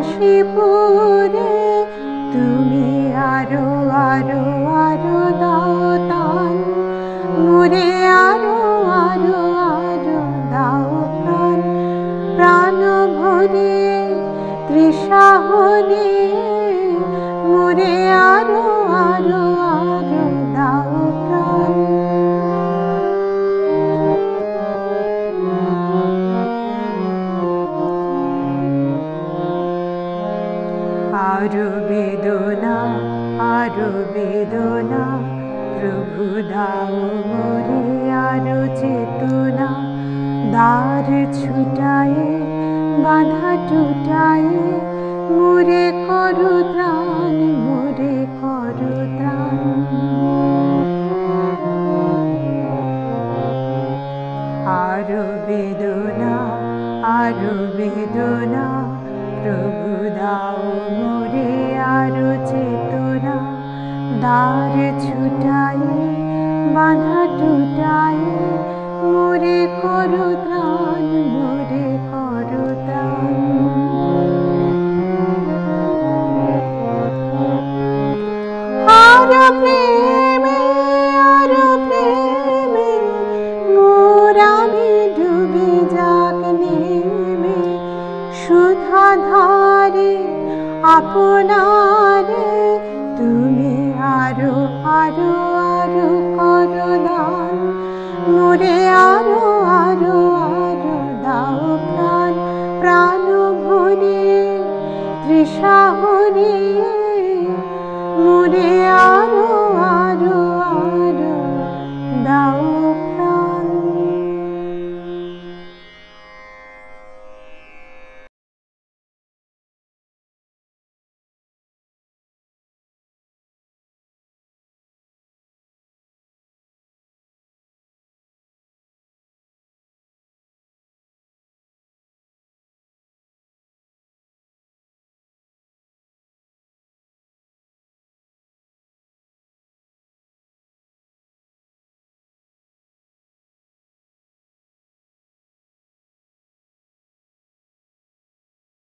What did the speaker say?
কাশীপুরে তুমি আরো আরো আরো দাও দান মোরে আরো আরো আরো দাও প্রাণ প্রাণ ভরে তৃষা হলে মোরে আরো আরো আরো দাও প্রাণ। আরো বেদনা আরো বেদনা প্রভু দাও মোরে আরো চেতনা দ্বার ছুটায়ে বাধা টুটায়ে মোরে করো ত্রাণ মোরে করো ত্রাণ। আরো বেদনা আরো বেদনা প্রভু দাও মোরে আরো চেতনা দ্বার ছুটায়ে বাধা টুটায়ে মোরে করো ত্রাণ মোরে করো ত্রাণ। আরো প্রেমে মোর আমি ডুবে যাক নেমে সুধা ধারে আপনারে তুমি আরো আরো আরো করো দান মোরে আরো আরো আরো দাও প্রাণ প্রাণ ভরে তৃষা হরে মোরে আরো